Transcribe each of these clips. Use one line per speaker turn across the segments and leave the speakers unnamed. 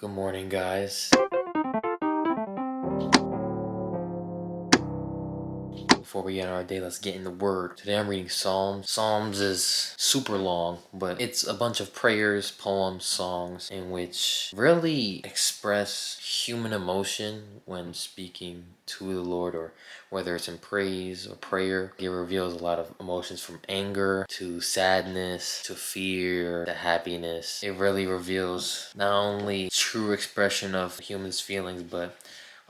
Good morning, guys. Before we get on our day, let's get in the word. Today I'm reading Psalms. Psalms is super long, but it's a bunch of prayers, poems, songs in which really express human emotion when speaking to the Lord, or whether it's in praise or prayer. It reveals a lot of emotions from anger to sadness to fear to happiness. It really reveals not only true expression of humans' feelings, but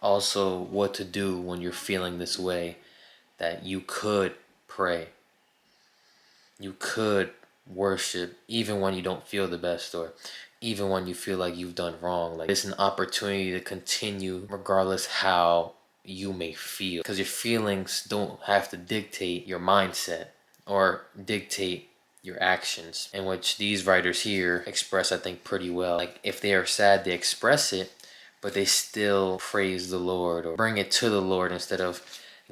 also what to do when you're feeling this way, that you could pray, you could worship even when you don't feel the best, or even when you feel like you've done wrong. Like, it's an opportunity to continue regardless how you may feel, because your feelings don't have to dictate your mindset or dictate your actions, in which these writers here express, I think, pretty well. Like, if they are sad, they express it, but they still praise the Lord or bring it to the Lord instead of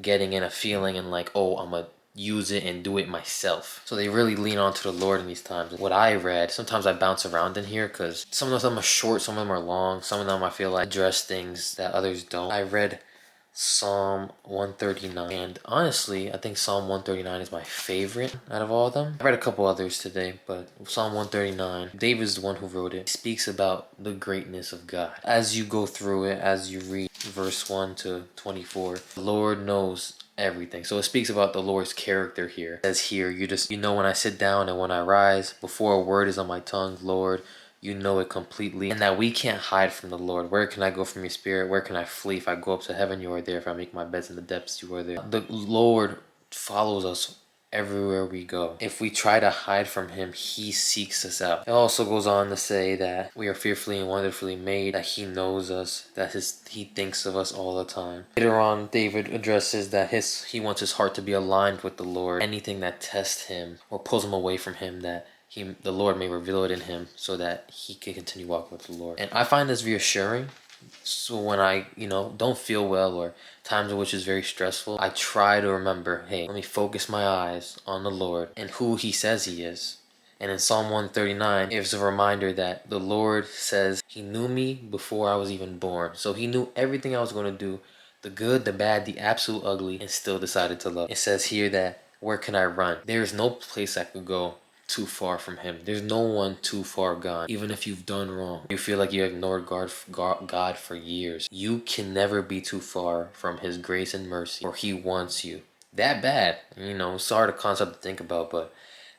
getting in a feeling and like, oh, I'm gonna use it and do it myself. So they really lean onto the Lord in these times. What I read, sometimes I bounce around in here because some of them are short, some of them are long, some of them I feel like address things that others don't. I read Psalm 139, and honestly, I think Psalm 139 is my favorite out of all of them. I read a couple others today, but Psalm 139, David's the one who wrote it. It speaks about the greatness of God. As you go through it, as you read verse 1 to 24, the Lord knows everything. So it speaks about the Lord's character here. It says here, you know when I sit down and when I rise, before a word is on my tongue, Lord, you know it completely, and that we can't hide from the Lord. Where can I go from your spirit? Where can I flee? If I go up to heaven, you are there. If I make my beds in the depths, you are there. The Lord follows us everywhere we go. If we try to hide from him, he seeks us out. It also goes on to say that we are fearfully and wonderfully made, that he knows us, that he thinks of us all the time. Later on, David addresses that he wants his heart to be aligned with the Lord. Anything that tests him or pulls him away from him, that the Lord may reveal it in him so that he can continue walking with the Lord. And I find this reassuring. So when I, don't feel well, or times in which is very stressful, I try to remember, hey, let me focus my eyes on the Lord and who he says he is. And in Psalm 139, it's a reminder that the Lord says he knew me before I was even born. So he knew everything I was going to do, the good, the bad, the absolute ugly, and still decided to love. It says here that, where can I run? There is no place I could go too far from him. There's no one too far gone. Even if you've done wrong, you feel like you ignored God for years, you can never be too far from his grace and mercy, or he wants you that bad. It's a hard concept to think about, but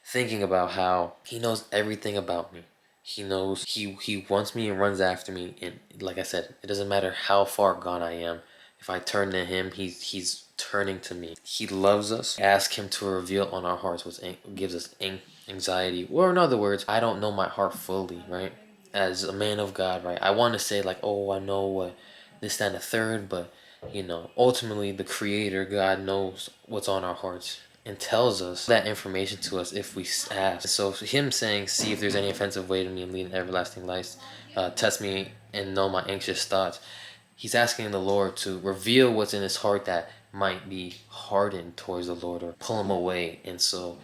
thinking about how he knows everything about me. He knows he wants me and runs after me, and like I said, it doesn't matter how far gone I am. If I turn to him, he's turning to me. He loves us. Ask him to reveal on our hearts what gives us anxiety. Or in other words, I don't know my heart fully, right? As a man of God, right? I want to say like, oh, I know what this, that, and the third, but ultimately the Creator, God, knows what's on our hearts and tells us that information to us if we ask. So him saying, see if there's any offensive way to me and lead in everlasting life, test me and know my anxious thoughts. He's asking the Lord to reveal what's in his heart that might be hardened towards the Lord or pull him away. And so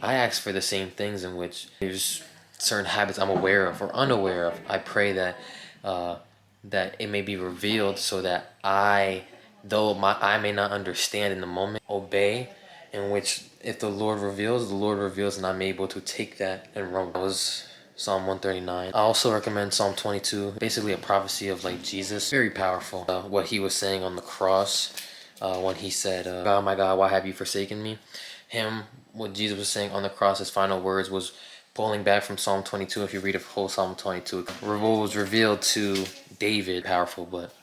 I ask for the same things, in which there's certain habits I'm aware of or unaware of. I pray that that it may be revealed, so that I may not understand in the moment, obey, in which if the Lord reveals, and I'm able to take that and run. That was Psalm 139. I also recommend Psalm 22, basically a prophecy of like Jesus. Very powerful. What he was saying on the cross, when he said, God, my God, why have you forsaken me? What Jesus was saying on the cross, his final words was pulling back from Psalm 22. If you read a whole Psalm 22, what was revealed to David, powerful. But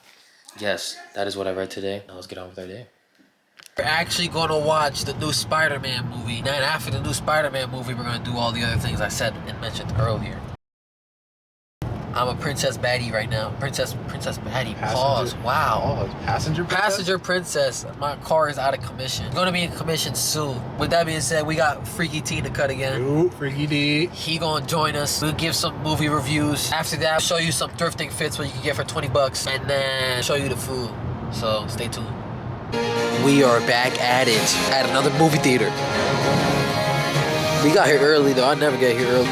yes, that is what I read today. Now let's get on with our day. We're actually going to watch the new Spider-Man movie. Then after the new Spider-Man movie, we're going to do all the other things I said and mentioned earlier. I'm a princess baddie right now. Princess baddie. Pause. Wow.
Pause. Passenger
princess. My car is out of commission. It's going to be in commission soon. With that being said, we got Freaky T to cut again.
Ooh, Freaky D.
He going to join us. We'll give some movie reviews. After that, I'll show you some thrifting fits what you can get for $20. And then show you the food. So stay tuned. We are back at it. At another movie theater. We got here early though. I never get here early.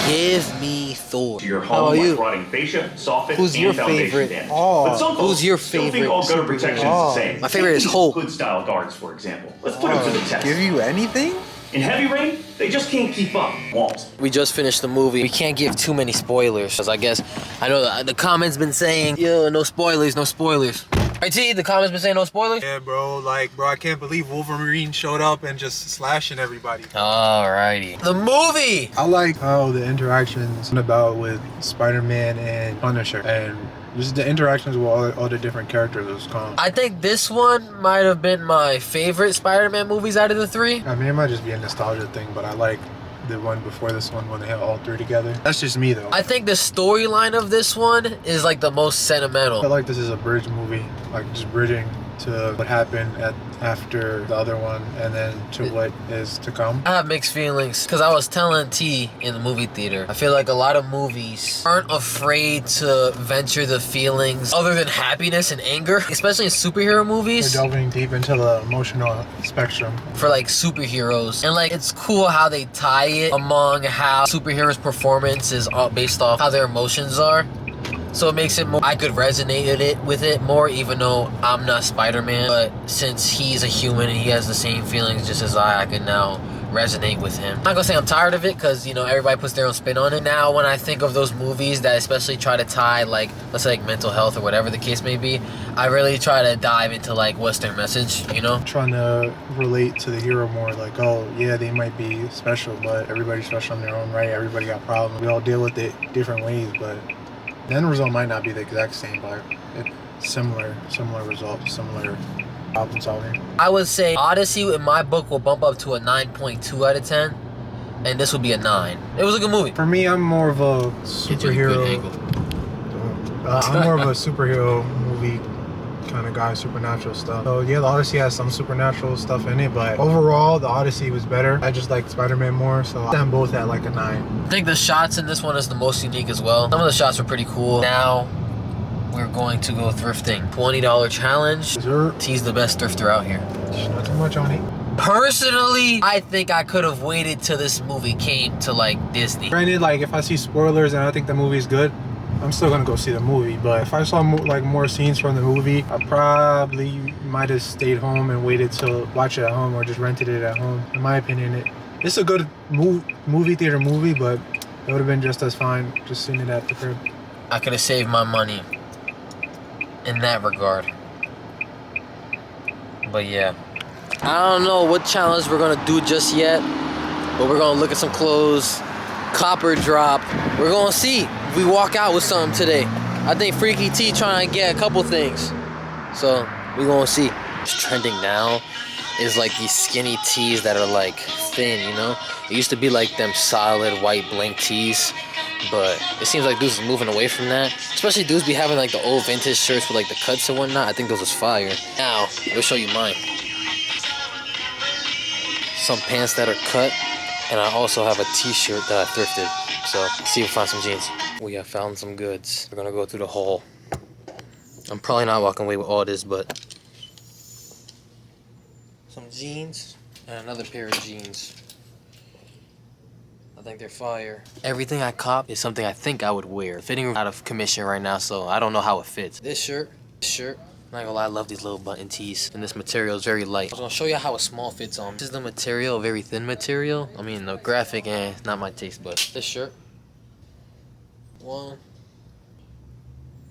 Give me T Thor.
To your
How about
home,
you?
like rotting fascia, soffit,
Who's
and
your
foundation
favorite?
damage.
Oh.
But some
Who's
folks
your
still think
favorite
all gutter
superhero?
protection is
Oh.
the same.
My favorite is
Take these
Hulk.
hood-style guards, for example. Let's put them to the test.
Give you anything?
In heavy rain, they just can't keep up. Walls.
We just finished the movie. We can't give too many spoilers, because I guess, I know the comments been saying, yo, no spoilers, no spoilers. Right, T, the comments been saying no spoilers?
Yeah, bro, I can't believe Wolverine showed up and just slashing everybody.
Alrighty. The movie!
I like how the interactions about with Spider-Man and Punisher, and just the interactions with all the different characters was calm.
I think this one might have been my favorite Spider-Man movies out of the three.
I mean, it might just be a nostalgia thing, but I like the one before this one when they had all three together. That's just me, though.
I think the storyline of this one is like the most
I
sentimental.
feel like this is a bridge movie, like just bridging to what happened after the other one and then to what is to come.
I have mixed feelings because I was telling T in the movie theater, I feel like a lot of movies aren't afraid to venture the feelings other than happiness and anger, especially in superhero movies.
They're delving deep into the emotional spectrum.
For like superheroes, and like it's cool how they tie it among how superheroes' performance is all based off how their emotions are. So it makes it more, I could resonate with it more, even though I'm not Spider-Man. But since he's a human and he has the same feelings just as I could now resonate with him. I'm not gonna say I'm tired of it, because you know everybody puts their own spin on it. Now when I think of those movies that especially try to tie, like, let's say like mental health or whatever the case may be, I really try to dive into like what's their message, you know?
Trying to relate to the hero more, like, oh yeah, they might be special, but everybody's special in their own right. Everybody got problems. We all deal with it different ways, but the end result might not be the exact same, but it's similar results, similar problem solving.
I would say Odyssey in my book will bump up to a 9.2 out of 10, and this would be a 9. It was a good movie.
For me, I'm more of a
Get you a good
superhero.
angle.
I'm more of a superhero movie kind of guy, supernatural stuff. So yeah, the Odyssey has some supernatural stuff in it, but overall, the Odyssey was better. I just like Spider-Man more, so I'm both at like a 9.
I think the shots in this one is the most unique as well. Some of the shots were pretty cool. Now we're going to go thrifting. $20 challenge.
Dessert.
T's the best thrifter out here.
Not too much on it.
Personally, I think I could have waited till this movie came to like Disney.
Granted, like if I see spoilers and I think the movie's good, I'm still gonna go see the movie. But if I saw like more scenes from the movie, I probably might have stayed home and waited to watch it at home, or just rented it at home. In my opinion, it's a good movie theater movie, but it would have been just as fine just seeing it at the crib.
I could have saved my money in that regard. But yeah, I don't know what challenge we're gonna do just yet, but we're gonna look at some clothes, copper drop. We're gonna see if we walk out with something today. I think Freaky T trying to get a couple things, so we gonna see. What's trending now is like these skinny tees that are like thin, you know? It used to be like them solid white blank tees, but it seems like dudes is moving away from that. Especially dudes be having like the old vintage shirts with like the cuts and whatnot. I think those is fire. Now, we'll show you mine. Some pants that are cut, and I also have a t-shirt that I thrifted. So, let's see if we find some jeans. We have found some goods. We're gonna go through the haul. I'm probably not walking away with all this, but some jeans and another pair of jeans. I think they're fire. Everything I cop is something I think I would wear. Fitting out of commission right now, so I don't know how it fits. This shirt, not gonna lie, I love these little button tees, and this material is very light. I was gonna show you how a small fits on. This is the material, a very thin material. I mean, the graphic, not my taste, but this shirt. 1,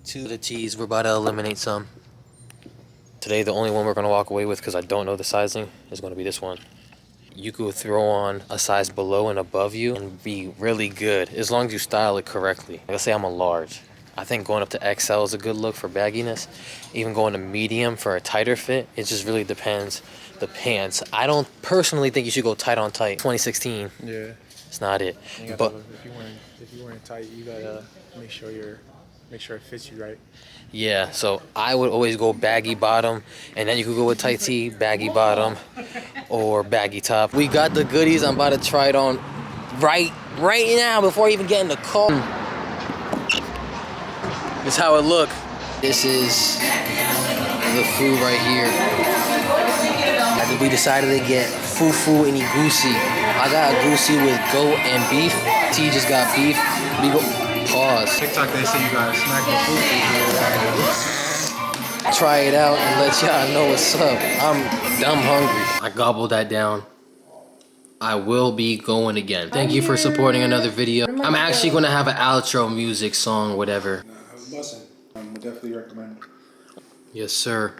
2, the tees. We're about to eliminate some. Today, the only one we're gonna walk away with, because I don't know the sizing, is gonna be this one. You could throw on a size below and above you and be really good, as long as you style it correctly. Let's say I'm a large. I think going up to XL is a good look for bagginess. Even going to medium for a tighter fit, it just really depends. The pants, I don't personally think you should go tight on tight. 2016,
Yeah.
it's not it.
You
But
gotta, if you're wearing tight, you gotta make sure it fits you right.
yeah, so I would always go baggy bottom, and then you could go with tight tee, baggy bottom, or baggy top. We got the goodies. I'm about to try it on right now before I even get in the car. This is how it look. This is the food right here. We decided to get fufu and igusi. I got a goosey with goat and beef. T just got beef. We go pause.
TikTok, they say you gotta smack the food.
Try it out and let y'all know what's up. I'm hungry. I gobbled that down. I will be going again. Thank you for supporting another video. I'm actually gonna have an outro music song, whatever.
I was bussing. I would definitely recommend.
Yes, sir.